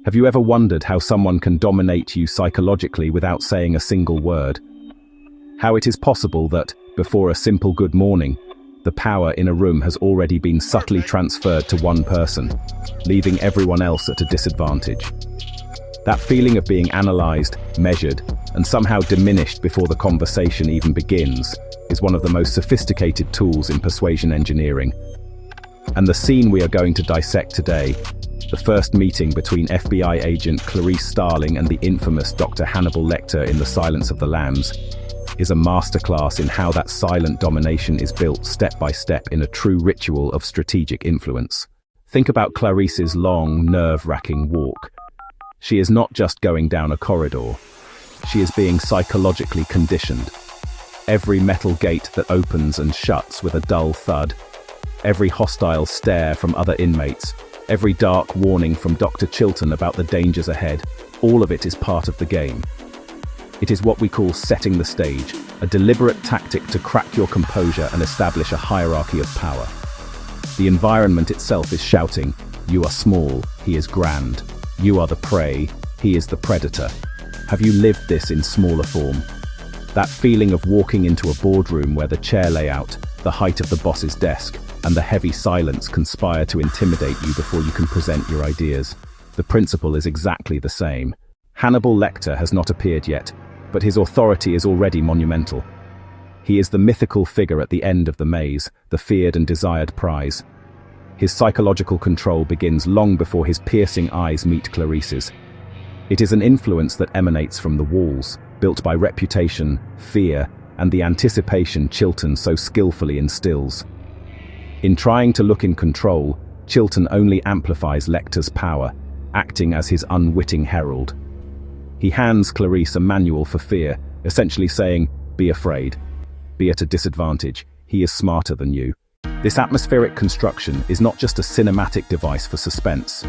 Have you ever wondered how someone can dominate you psychologically without saying a single word? How it is possible that, before a simple good morning, the power in a room has already been subtly transferred to one person, leaving everyone else at a disadvantage? That feeling of being analyzed, measured, and somehow diminished before the conversation even begins is one of the most sophisticated tools in persuasion engineering. And the scene we are going to dissect today, the first meeting between FBI agent Clarice Starling and the infamous Dr. Hannibal Lecter in The Silence of the Lambs, is a masterclass in how that silent domination is built step by step in a true ritual of strategic influence. Think about Clarice's long, nerve-wracking walk. She is not just going down a corridor. She is being psychologically conditioned. Every metal gate that opens and shuts with a dull thud, every hostile stare from other inmates, every dark warning from Dr. Chilton about the dangers ahead, all of it is part of the game. It is what we call setting the stage, a deliberate tactic to crack your composure and establish a hierarchy of power. The environment itself is shouting, "You are small, he is grand. You are the prey, he is the predator." Have you lived this in smaller form? That feeling of walking into a boardroom where the chair layout, the height of the boss's desk, and the heavy silence conspire to intimidate you before you can present your ideas. The principle is exactly the same. Hannibal Lecter has not appeared yet, but his authority is already monumental. He is the mythical figure at the end of the maze, the feared and desired prize. His psychological control begins long before his piercing eyes meet Clarice's. It is an influence that emanates from the walls, built by reputation, fear, and the anticipation Chilton so skillfully instills. In trying to look in control, Chilton only amplifies Lecter's power, acting as his unwitting herald. He hands Clarice a manual for fear, essentially saying, "Be afraid. Be at a disadvantage. He is smarter than you." This atmospheric construction is not just a cinematic device for suspense.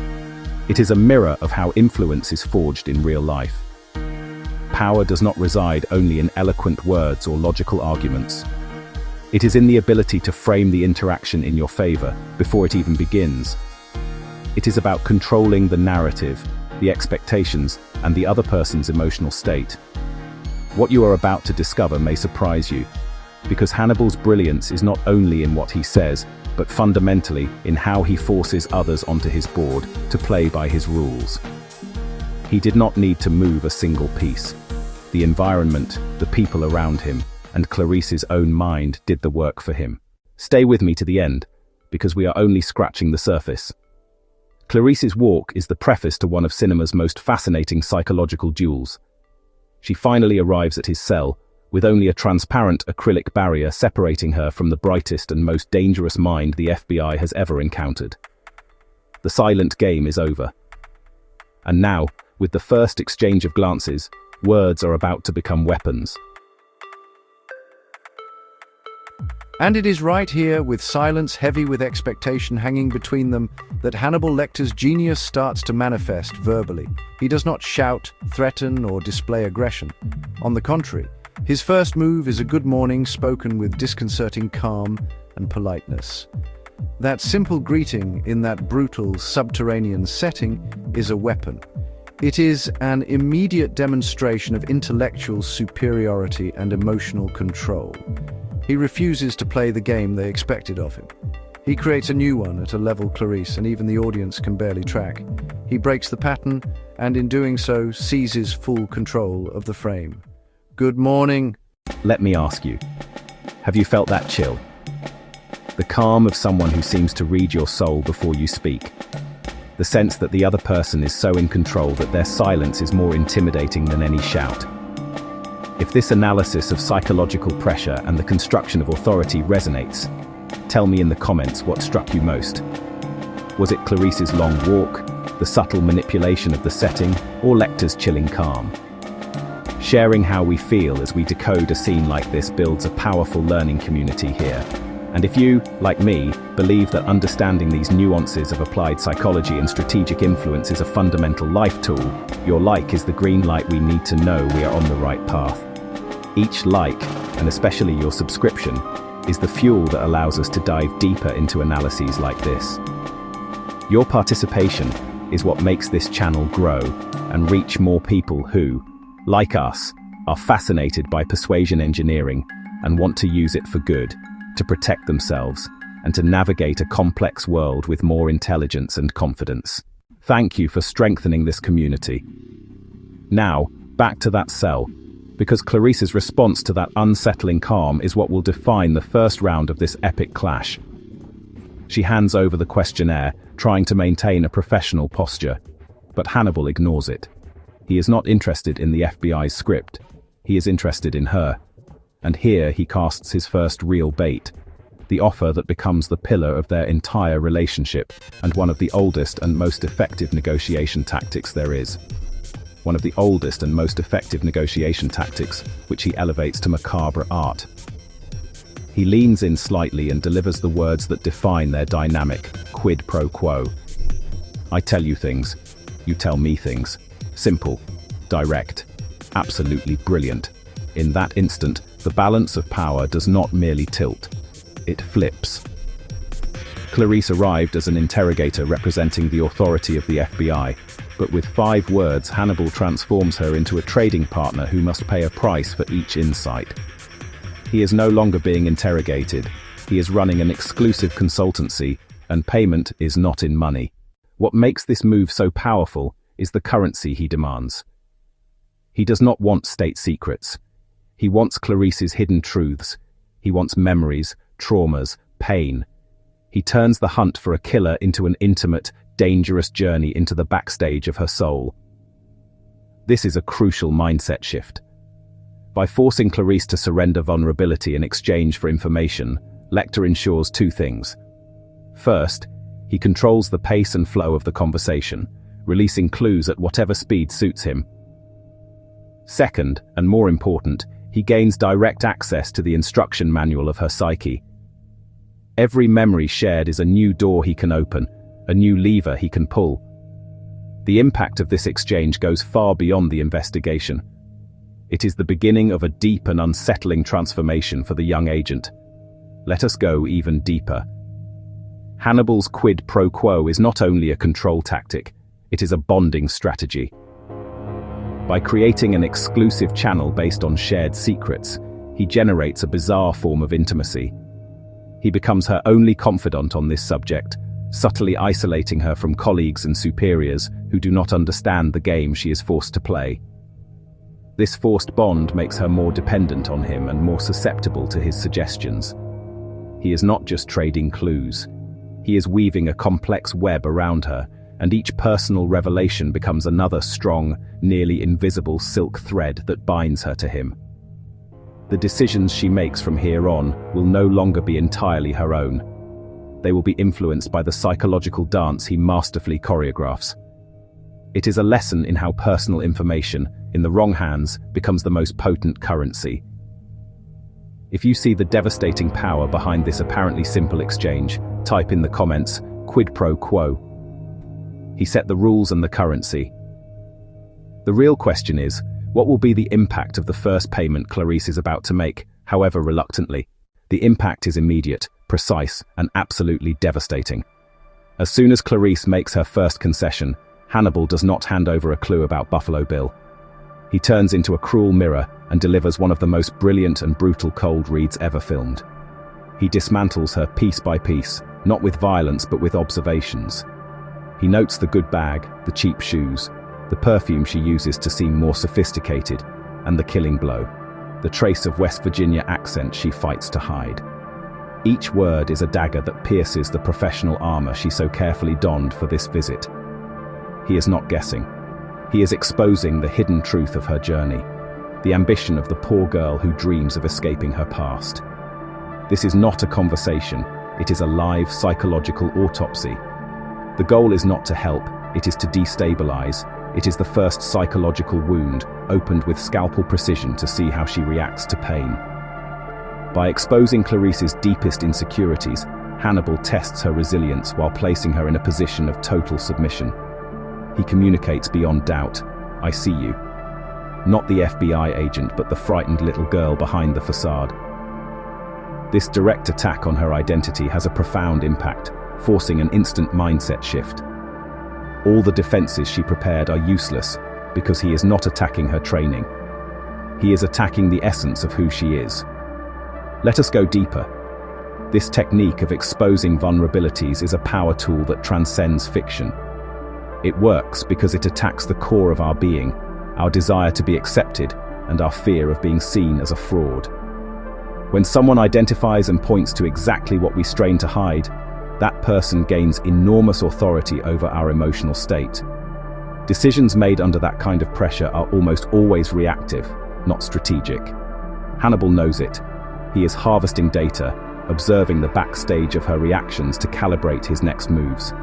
It is a mirror of how influence is forged in real life. Power does not reside only in eloquent words or logical arguments. It is in the ability to frame the interaction in your favor before it even begins. It is about controlling the narrative, the expectations, and the other person's emotional state. What you are about to discover may surprise you, because Hannibal's brilliance is not only in what he says, but fundamentally in how he forces others onto his board to play by his rules. He did not need to move a single piece. The environment, the people around him, and Clarice's own mind did the work for him. Stay with me to the end, because we are only scratching the surface. Clarice's walk is the preface to one of cinema's most fascinating psychological duels. She finally arrives at his cell, with only a transparent acrylic barrier separating her from the brightest and most dangerous mind the FBI has ever encountered. The silent game is over. And now, with the first exchange of glances, words are about to become weapons. And it is right here, with silence heavy with expectation hanging between them, that Hannibal Lecter's genius starts to manifest verbally. He does not shout, threaten, or display aggression. On the contrary, his first move is a good morning spoken with disconcerting calm and politeness. That simple greeting in that brutal subterranean setting is a weapon. It is an immediate demonstration of intellectual superiority and emotional control. He refuses to play the game they expected of him. He creates a new one at a level Clarice and even the audience can barely track. He breaks the pattern, and in doing so, seizes full control of the frame. Good morning. Let me ask you, have you felt that chill? The calm of someone who seems to read your soul before you speak. The sense that the other person is so in control that their silence is more intimidating than any shout. If this analysis of psychological pressure and the construction of authority resonates, tell me in the comments what struck you most. Was it Clarice's long walk, the subtle manipulation of the setting, or Lecter's chilling calm? Sharing how we feel as we decode a scene like this builds a powerful learning community here. And if you, like me, believe that understanding these nuances of applied psychology and strategic influence is a fundamental life tool, your like is the green light we need to know we are on the right path. Each like, and especially your subscription, is the fuel that allows us to dive deeper into analyses like this. Your participation is what makes this channel grow and reach more people who, like us, are fascinated by persuasion engineering and want to use it for good, to protect themselves, and to navigate a complex world with more intelligence and confidence. Thank you for strengthening this community. Now, back to that cell, because Clarice's response to that unsettling calm is what will define the first round of this epic clash. She hands over the questionnaire, trying to maintain a professional posture, but Hannibal ignores it. He is not interested in the FBI's script. He is interested in her. And here he casts his first real bait, the offer that becomes the pillar of their entire relationship and one of the oldest and most effective negotiation tactics there is. One of the oldest and most effective negotiation tactics, which he elevates to macabre art. He leans in slightly and delivers the words that define their dynamic, quid pro quo. I tell you things, you tell me things. Simple, direct, absolutely brilliant. In that instant, the balance of power does not merely tilt, it flips. Clarice arrived as an interrogator representing the authority of the FBI, but with 5 words, Hannibal transforms her into a trading partner who must pay a price for each insight. He is no longer being interrogated, he is running an exclusive consultancy, and payment is not in money. What makes this move so powerful is the currency he demands. He does not want state secrets. He wants Clarice's hidden truths. He wants memories, traumas, pain. He turns the hunt for a killer into an intimate, dangerous journey into the backstage of her soul. This is a crucial mindset shift. By forcing Clarice to surrender vulnerability in exchange for information, Lecter ensures 2 things. First, he controls the pace and flow of the conversation, releasing clues at whatever speed suits him. Second, and more important, he gains direct access to the instruction manual of her psyche. Every memory shared is a new door he can open, a new lever he can pull. The impact of this exchange goes far beyond the investigation. It is the beginning of a deep and unsettling transformation for the young agent. Let us go even deeper. Hannibal's quid pro quo is not only a control tactic, it is a bonding strategy. By creating an exclusive channel based on shared secrets, he generates a bizarre form of intimacy. He becomes her only confidant on this subject, subtly isolating her from colleagues and superiors who do not understand the game she is forced to play. This forced bond makes her more dependent on him and more susceptible to his suggestions. He is not just trading clues. He is weaving a complex web around her, and each personal revelation becomes another strong, nearly invisible silk thread that binds her to him. The decisions she makes from here on will no longer be entirely her own. They will be influenced by the psychological dance he masterfully choreographs. It is a lesson in how personal information, in the wrong hands, becomes the most potent currency. If you see the devastating power behind this apparently simple exchange, type in the comments, quid pro quo. He set the rules and the currency. The real question is, what will be the impact of the first payment Clarice is about to make, however reluctantly? The impact is immediate, precise, and absolutely devastating. As soon as Clarice makes her first concession, Hannibal does not hand over a clue about Buffalo Bill. He turns into a cruel mirror and delivers one of the most brilliant and brutal cold reads ever filmed. He dismantles her piece by piece, not with violence but with observations. He notes the good bag, the cheap shoes, the perfume she uses to seem more sophisticated, and the killing blow, the trace of West Virginia accent she fights to hide. Each word is a dagger that pierces the professional armor she so carefully donned for this visit. He is not guessing. He is exposing the hidden truth of her journey, the ambition of the poor girl who dreams of escaping her past. This is not a conversation, it is a live psychological autopsy. The goal is not to help, it is to destabilize. It is the first psychological wound, opened with scalpel precision to see how she reacts to pain. By exposing Clarice's deepest insecurities, Hannibal tests her resilience while placing her in a position of total submission. He communicates beyond doubt, "I see you." Not the FBI agent, but the frightened little girl behind the facade. This direct attack on her identity has a profound impact, forcing an instant mindset shift. All the defenses she prepared are useless because he is not attacking her training. He is attacking the essence of who she is. Let us go deeper. This technique of exposing vulnerabilities is a power tool that transcends fiction. It works because it attacks the core of our being, our desire to be accepted, and our fear of being seen as a fraud. When someone identifies and points to exactly what we strain to hide, that person gains enormous authority over our emotional state. Decisions made under that kind of pressure are almost always reactive, not strategic. Hannibal knows it. He is harvesting data, observing the backstage of her reactions to calibrate his next moves.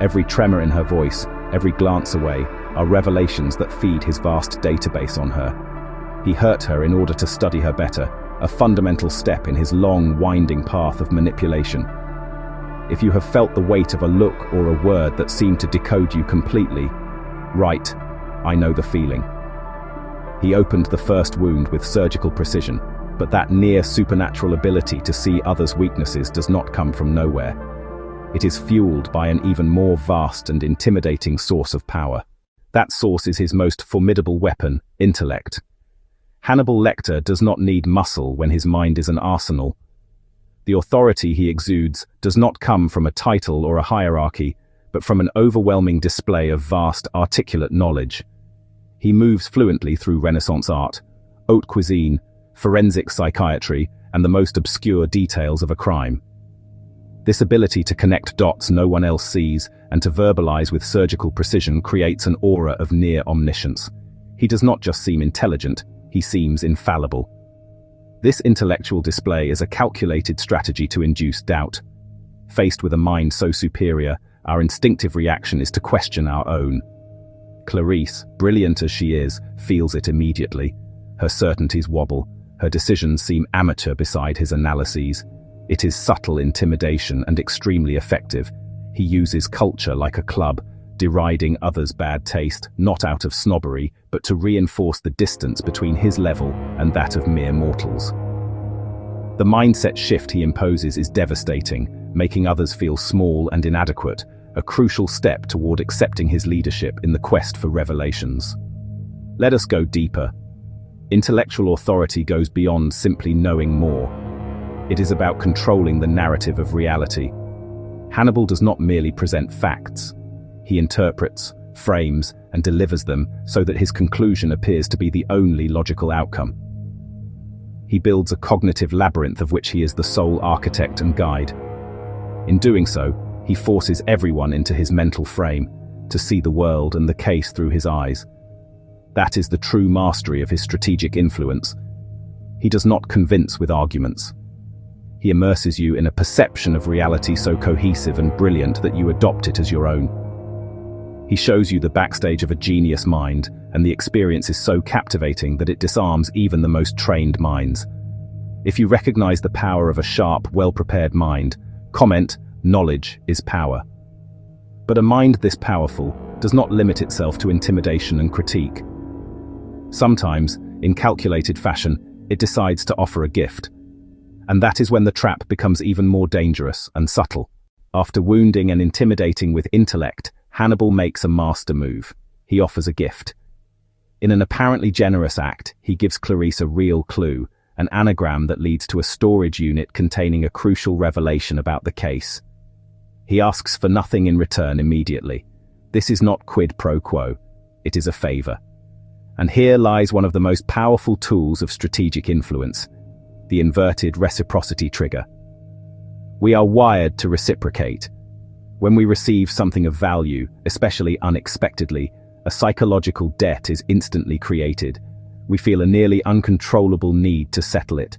Every tremor in her voice, every glance away, are revelations that feed his vast database on her. He hurt her in order to study her better, a fundamental step in his long, winding path of manipulation. If you have felt the weight of a look or a word that seemed to decode you completely, right, I know the feeling. He opened the first wound with surgical precision, but that near supernatural ability to see others' weaknesses does not come from nowhere. It is fueled by an even more vast and intimidating source of power. That source is his most formidable weapon, intellect. Hannibal Lecter does not need muscle when his mind is an arsenal. The authority he exudes does not come from a title or a hierarchy, but from an overwhelming display of vast, articulate knowledge. He moves fluently through Renaissance art, haute cuisine, forensic psychiatry, and the most obscure details of a crime. This ability to connect dots no one else sees and to verbalize with surgical precision creates an aura of near omniscience. He does not just seem intelligent, he seems infallible. This intellectual display is a calculated strategy to induce doubt. Faced with a mind so superior, our instinctive reaction is to question our own. Clarice, brilliant as she is, feels it immediately. Her certainties wobble, her decisions seem amateur beside his analyses. It is subtle intimidation and extremely effective. He uses culture like a club, deriding others' bad taste, not out of snobbery, but to reinforce the distance between his level and that of mere mortals. The mindset shift he imposes is devastating, making others feel small and inadequate, a crucial step toward accepting his leadership in the quest for revelations. Let us go deeper. Intellectual authority goes beyond simply knowing more. It is about controlling the narrative of reality. Hannibal does not merely present facts. He interprets, frames, and delivers them so that his conclusion appears to be the only logical outcome. He builds a cognitive labyrinth of which he is the sole architect and guide. In doing so, he forces everyone into his mental frame, to see the world and the case through his eyes. That is the true mastery of his strategic influence. He does not convince with arguments. He immerses you in a perception of reality so cohesive and brilliant that you adopt it as your own. He shows you the backstage of a genius mind, and the experience is so captivating that it disarms even the most trained minds. If you recognize the power of a sharp, well-prepared mind, comment, knowledge is power. But a mind this powerful does not limit itself to intimidation and critique. Sometimes, in calculated fashion, it decides to offer a gift. And that is when the trap becomes even more dangerous and subtle. After wounding and intimidating with intellect, Hannibal makes a master move. He offers a gift. In an apparently generous act, he gives Clarice a real clue, an anagram that leads to a storage unit containing a crucial revelation about the case. He asks for nothing in return immediately. This is not quid pro quo. It is a favor. And here lies one of the most powerful tools of strategic influence, the inverted reciprocity trigger. We are wired to reciprocate. When we receive something of value, especially unexpectedly, a psychological debt is instantly created. We feel a nearly uncontrollable need to settle it.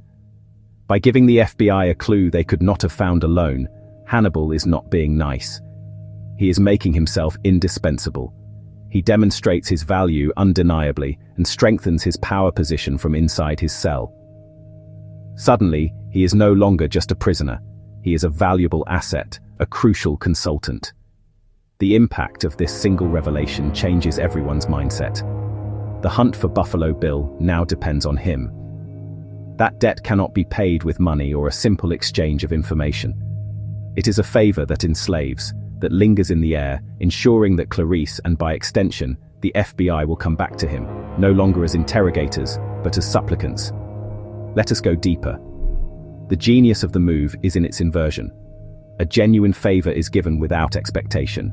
By giving the FBI a clue they could not have found alone, Hannibal is not being nice. He is making himself indispensable. He demonstrates his value undeniably and strengthens his power position from inside his cell. Suddenly, he is no longer just a prisoner. He is a valuable asset, a crucial consultant. The impact of this single revelation changes everyone's mindset. The hunt for Buffalo Bill now depends on him. That debt cannot be paid with money or a simple exchange of information. It is a favor that enslaves, that lingers in the air, ensuring that Clarice, and by extension, the FBI, will come back to him, no longer as interrogators, but as supplicants. Let us go deeper. The genius of the move is in its inversion. A genuine favor is given without expectation.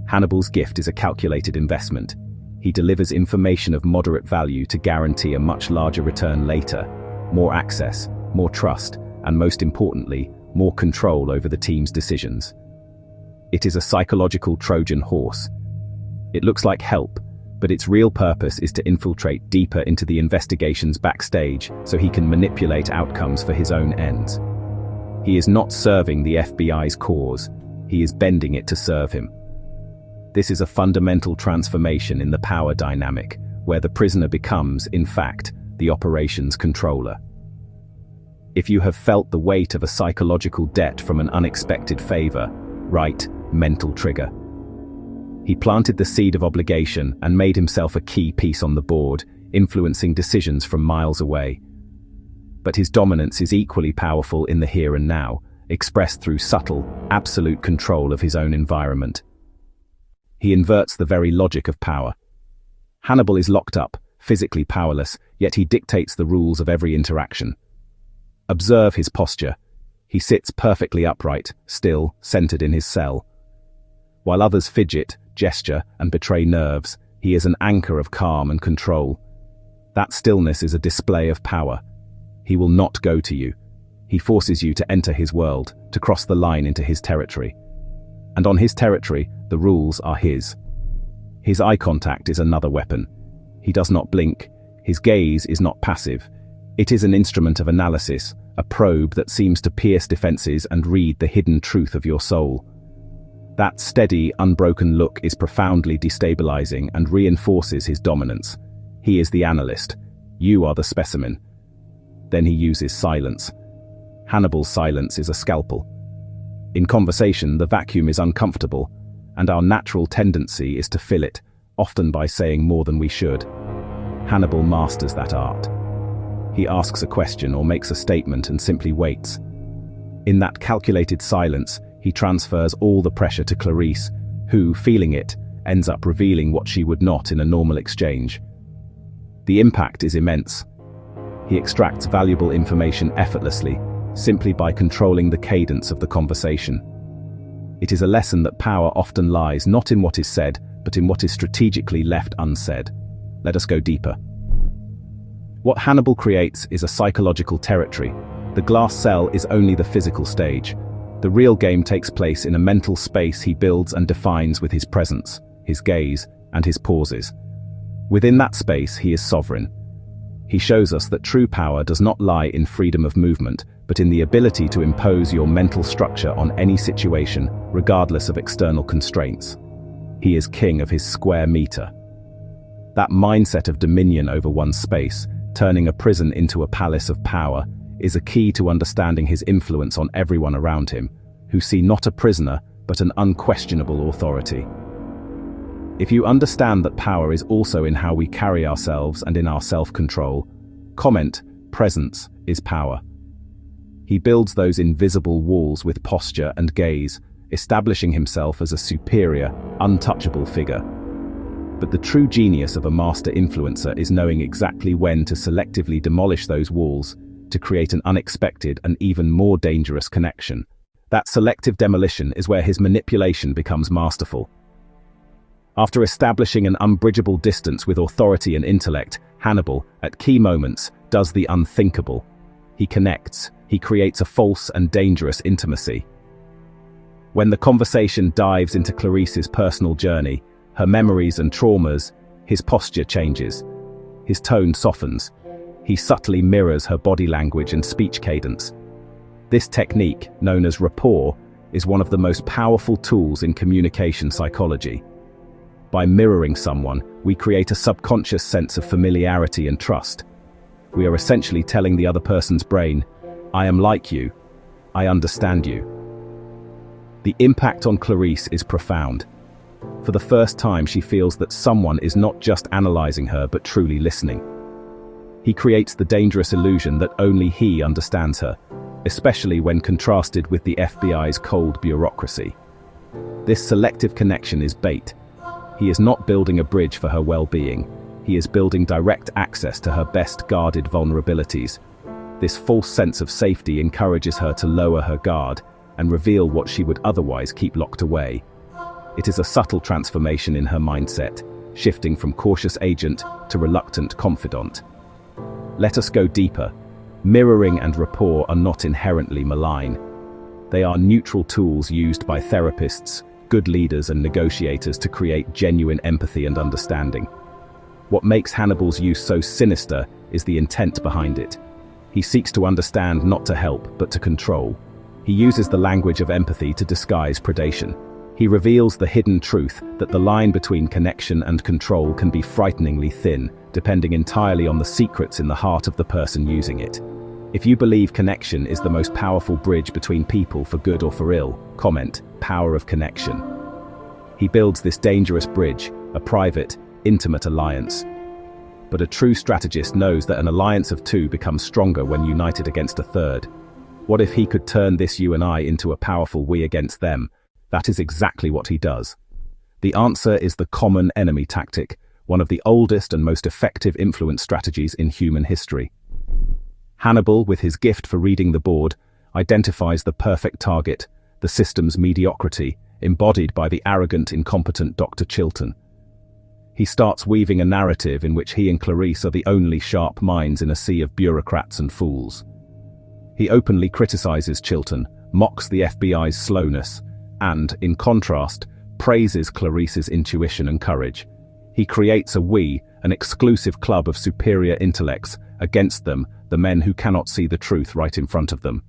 Hannibal's gift is a calculated investment. He delivers information of moderate value to guarantee a much larger return later. More access, more trust, and most importantly, more control over the team's decisions. It is a psychological Trojan horse. It looks like help, but its real purpose is to infiltrate deeper into the investigations backstage so he can manipulate outcomes for his own ends. He is not serving the FBI's cause, he is bending it to serve him. This is a fundamental transformation in the power dynamic, where the prisoner becomes, in fact, the operations controller. If you have felt the weight of a psychological debt from an unexpected favor, right, mental trigger. He planted the seed of obligation and made himself a key piece on the board, influencing decisions from miles away. But his dominance is equally powerful in the here and now, expressed through subtle, absolute control of his own environment. He inverts the very logic of power. Hannibal is locked up, physically powerless, yet he dictates the rules of every interaction. Observe his posture. He sits perfectly upright, still, centered in his cell. While others fidget, gesture, and betray nerves, he is an anchor of calm and control. That stillness is a display of power. He will not go to you. He forces you to enter his world, to cross the line into his territory. And on his territory, the rules are his. His eye contact is another weapon. He does not blink. His gaze is not passive. It is an instrument of analysis, a probe that seems to pierce defenses and read the hidden truth of your soul. That steady, unbroken look is profoundly destabilizing and reinforces his dominance. He is the analyst. You are the specimen. Then he uses silence. Hannibal's silence is a scalpel. In conversation, the vacuum is uncomfortable, and our natural tendency is to fill it, often by saying more than we should. Hannibal masters that art. He asks a question or makes a statement and simply waits. In that calculated silence, he transfers all the pressure to Clarice, who, feeling it, ends up revealing what she would not in a normal exchange. The impact is immense. He extracts valuable information effortlessly, simply by controlling the cadence of the conversation. It is a lesson that power often lies not in what is said, but in what is strategically left unsaid. Let us go deeper. What Hannibal creates is a psychological territory. The glass cell is only the physical stage. The real game takes place in a mental space he builds and defines with his presence, his gaze, and his pauses. Within that space, he is sovereign. He shows us that true power does not lie in freedom of movement, but in the ability to impose your mental structure on any situation, regardless of external constraints. He is king of his square meter. That mindset of dominion over one's space, turning a prison into a palace of power, is a key to understanding his influence on everyone around him, who see not a prisoner, but an unquestionable authority. If you understand that power is also in how we carry ourselves and in our self-control, comment, presence is power. He builds those invisible walls with posture and gaze, establishing himself as a superior, untouchable figure. But the true genius of a master influencer is knowing exactly when to selectively demolish those walls to create an unexpected and even more dangerous connection. That selective demolition is where his manipulation becomes masterful. After establishing an unbridgeable distance with authority and intellect, Hannibal, at key moments, does the unthinkable. He connects. He creates a false and dangerous intimacy. When the conversation dives into Clarice's personal journey, her memories and traumas, his posture changes. His tone softens. He subtly mirrors her body language and speech cadence. This technique, known as rapport, is one of the most powerful tools in communication psychology. By mirroring someone, we create a subconscious sense of familiarity and trust. We are essentially telling the other person's brain, "I am like you. I understand you." The impact on Clarice is profound. For the first time, she feels that someone is not just analyzing her, but truly listening. He creates the dangerous illusion that only he understands her, especially when contrasted with the FBI's cold bureaucracy. This selective connection is bait. He is not building a bridge for her well-being. He is building direct access to her best-guarded vulnerabilities. This false sense of safety encourages her to lower her guard and reveal what she would otherwise keep locked away. It is a subtle transformation in her mindset, shifting from cautious agent to reluctant confidant. Let us go deeper. Mirroring and rapport are not inherently malign. They are neutral tools used by therapists, good leaders and negotiators to create genuine empathy and understanding. What makes Hannibal's use so sinister is the intent behind it. He seeks to understand, not to help, but to control. He uses the language of empathy to disguise predation. He reveals the hidden truth that the line between connection and control can be frighteningly thin, depending entirely on the secrets in the heart of the person using it. If you believe connection is the most powerful bridge between people for good or for ill, comment, power of connection. He builds this dangerous bridge, a private, intimate alliance. But a true strategist knows that an alliance of two becomes stronger when united against a third. What if he could turn this you and I into a powerful we against them? That is exactly what he does. The answer is the common enemy tactic, one of the oldest and most effective influence strategies in human history. Hannibal, with his gift for reading the board, identifies the perfect target, the system's mediocrity, embodied by the arrogant, incompetent Dr. Chilton. He starts weaving a narrative in which he and Clarice are the only sharp minds in a sea of bureaucrats and fools. He openly criticizes Chilton, mocks the FBI's slowness, and, in contrast, praises Clarice's intuition and courage. He creates a we, an exclusive club of superior intellects, against them, the men who cannot see the truth right in front of them.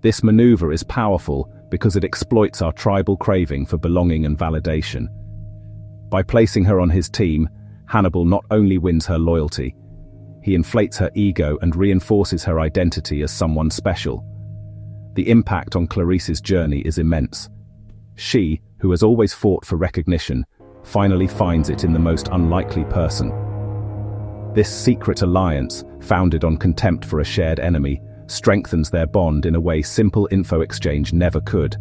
This maneuver is powerful because it exploits our tribal craving for belonging and validation. By placing her on his team, Hannibal not only wins her loyalty, he inflates her ego and reinforces her identity as someone special. The impact on Clarice's journey is immense. She, who has always fought for recognition, finally finds it in the most unlikely person. This secret alliance, founded on contempt for a shared enemy, strengthens their bond in a way simple info exchange never could.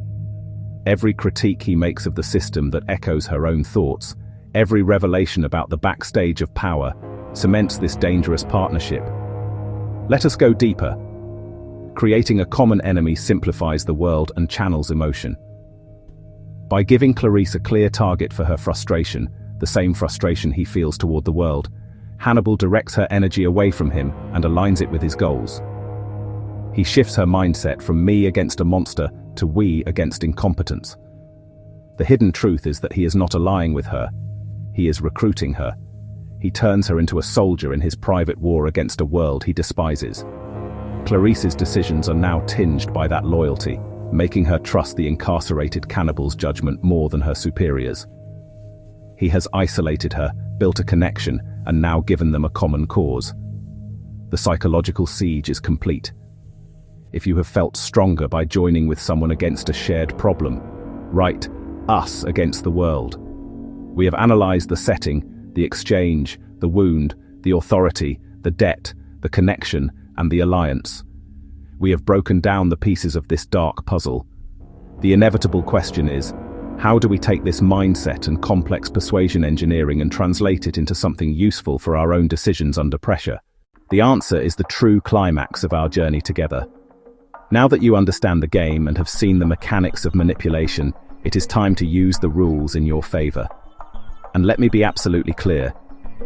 Every critique he makes of the system that echoes her own thoughts, every revelation about the backstage of power, cements this dangerous partnership. Let us go deeper. Creating a common enemy simplifies the world and channels emotion. By giving Clarice a clear target for her frustration, the same frustration he feels toward the world, Hannibal directs her energy away from him and aligns it with his goals. He shifts her mindset from me against a monster to we against incompetence. The hidden truth is that he is not allying with her. He is recruiting her. He turns her into a soldier in his private war against a world he despises. Clarice's decisions are now tinged by that loyalty, making her trust the incarcerated cannibal's judgment more than her superiors. He has isolated her, built a connection, and now given them a common cause. The psychological siege is complete. If you have felt stronger by joining with someone against a shared problem, write us against the world. We have analyzed the setting, the exchange, the wound, the authority, the debt, the connection, and the alliance. We have broken down the pieces of this dark puzzle. The inevitable question is, how do we take this mindset and complex persuasion engineering and translate it into something useful for our own decisions under pressure? The answer is the true climax of our journey together. Now that you understand the game and have seen the mechanics of manipulation, it is time to use the rules in your favor. And let me be absolutely clear,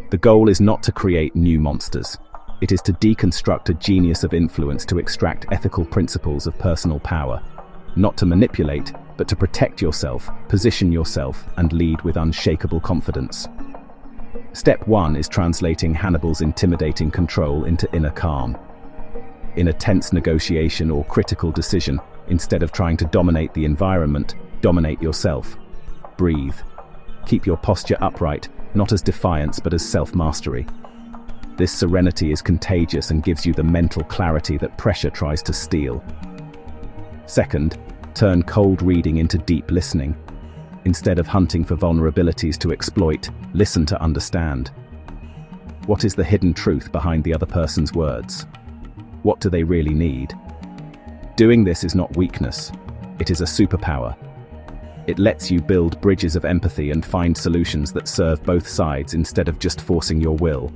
the goal is not to create new monsters. It is to deconstruct a genius of influence to extract ethical principles of personal power. Not to manipulate, but to protect yourself, position yourself, and lead with unshakable confidence. Step 1 is translating Hannibal's intimidating control into inner calm. In a tense negotiation or critical decision, instead of trying to dominate the environment, dominate yourself. Breathe. Keep your posture upright, not as defiance but as self-mastery. This serenity is contagious and gives you the mental clarity that pressure tries to steal. Second, turn cold reading into deep listening. Instead of hunting for vulnerabilities to exploit, listen to understand. What is the hidden truth behind the other person's words? What do they really need? Doing this is not weakness, it is a superpower. It lets you build bridges of empathy and find solutions that serve both sides instead of just forcing your will.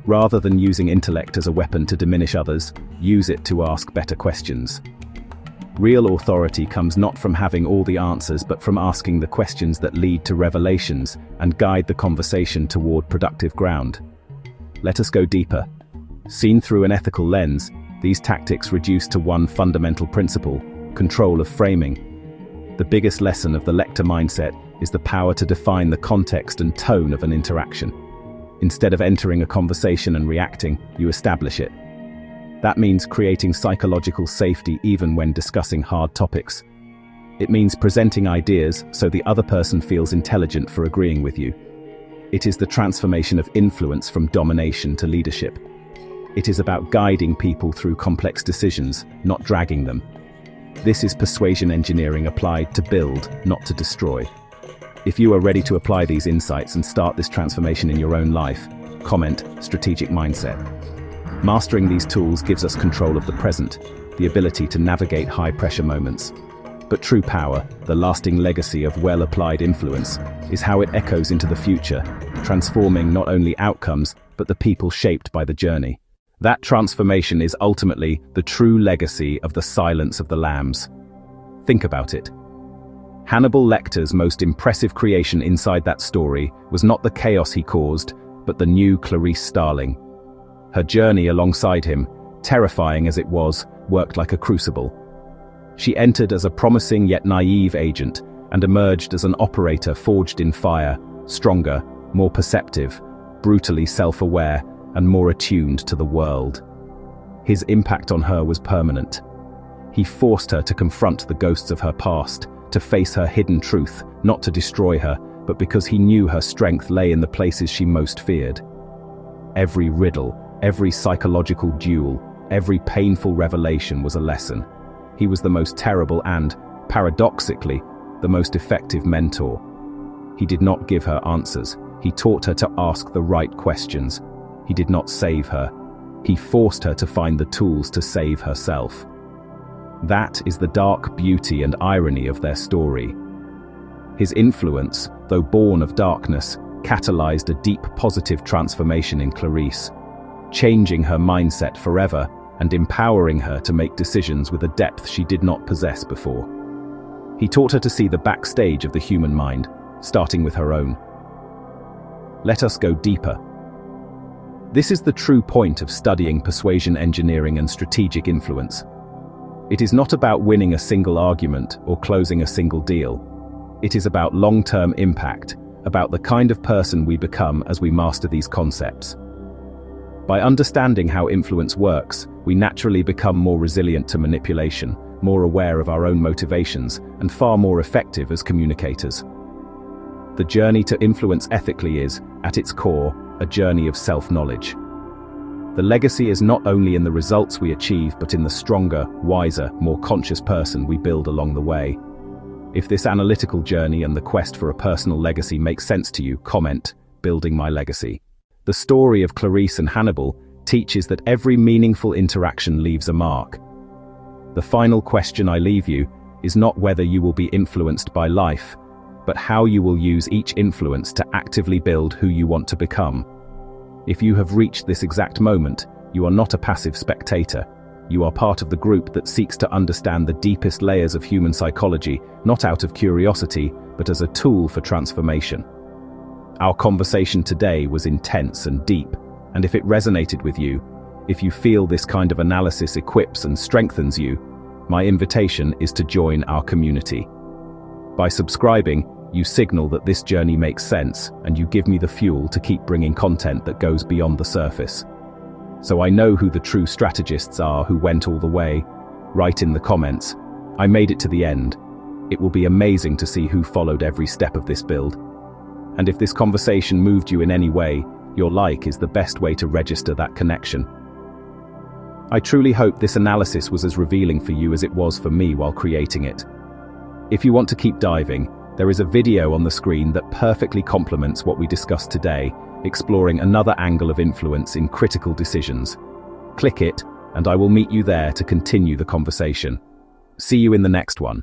Rather than using intellect as a weapon to diminish others, use it to ask better questions. Real authority comes not from having all the answers but from asking the questions that lead to revelations and guide the conversation toward productive ground. Let us go deeper. Seen through an ethical lens, these tactics reduce to one fundamental principle: control of framing. The biggest lesson of the Lecter mindset is the power to define the context and tone of an interaction. Instead of entering a conversation and reacting, you establish it. That means creating psychological safety even when discussing hard topics. It means presenting ideas so the other person feels intelligent for agreeing with you. It is the transformation of influence from domination to leadership. It is about guiding people through complex decisions, not dragging them. This is persuasion engineering applied to build, not to destroy. If you are ready to apply these insights and start this transformation in your own life, comment strategic mindset. Mastering these tools gives us control of the present, the ability to navigate high-pressure moments. But true power, the lasting legacy of well-applied influence, is how it echoes into the future, transforming not only outcomes, but the people shaped by the journey. That transformation is ultimately the true legacy of the Silence of the Lambs. Think about it. Hannibal Lecter's most impressive creation inside that story was not the chaos he caused, but the new Clarice Starling. Her journey alongside him, terrifying as it was, worked like a crucible. She entered as a promising yet naive agent and emerged as an operator forged in fire, stronger, more perceptive, brutally self-aware, and more attuned to the world. His impact on her was permanent. He forced her to confront the ghosts of her past, to face her hidden truth, not to destroy her, but because he knew her strength lay in the places she most feared. Every riddle, every psychological duel, every painful revelation was a lesson. He was the most terrible and, paradoxically, the most effective mentor. He did not give her answers. He taught her to ask the right questions. He did not save her. He forced her to find the tools to save herself. That is the dark beauty and irony of their story. His influence, though born of darkness, catalyzed a deep positive transformation in Clarice, changing her mindset forever and empowering her to make decisions with a depth she did not possess before. He taught her to see the backstage of the human mind, starting with her own. Let us go deeper. This is the true point of studying persuasion engineering and strategic influence. It is not about winning a single argument or closing a single deal. It is about long-term impact, about the kind of person we become as we master these concepts. By understanding how influence works, we naturally become more resilient to manipulation, more aware of our own motivations, and far more effective as communicators. The journey to influence ethically is, at its core, a journey of self-knowledge. The legacy is not only in the results we achieve, but in the stronger, wiser, more conscious person we build along the way. If this analytical journey and the quest for a personal legacy makes sense to you, comment, "Building my legacy." The story of Clarice and Hannibal teaches that every meaningful interaction leaves a mark. The final question I leave you is not whether you will be influenced by life, but how you will use each influence to actively build who you want to become. If you have reached this exact moment, you are not a passive spectator. You are part of the group that seeks to understand the deepest layers of human psychology, not out of curiosity, but as a tool for transformation. Our conversation today was intense and deep, and if it resonated with you, if you feel this kind of analysis equips and strengthens you, my invitation is to join our community. By subscribing, you signal that this journey makes sense, and you give me the fuel to keep bringing content that goes beyond the surface. So I know who the true strategists are who went all the way. Write in the comments, "I made it to the end." It will be amazing to see who followed every step of this build. And if this conversation moved you in any way, your like is the best way to register that connection. I truly hope this analysis was as revealing for you as it was for me while creating it. If you want to keep diving, there is a video on the screen that perfectly complements what we discussed today, exploring another angle of influence in critical decisions. Click it, and I will meet you there to continue the conversation. See you in the next one.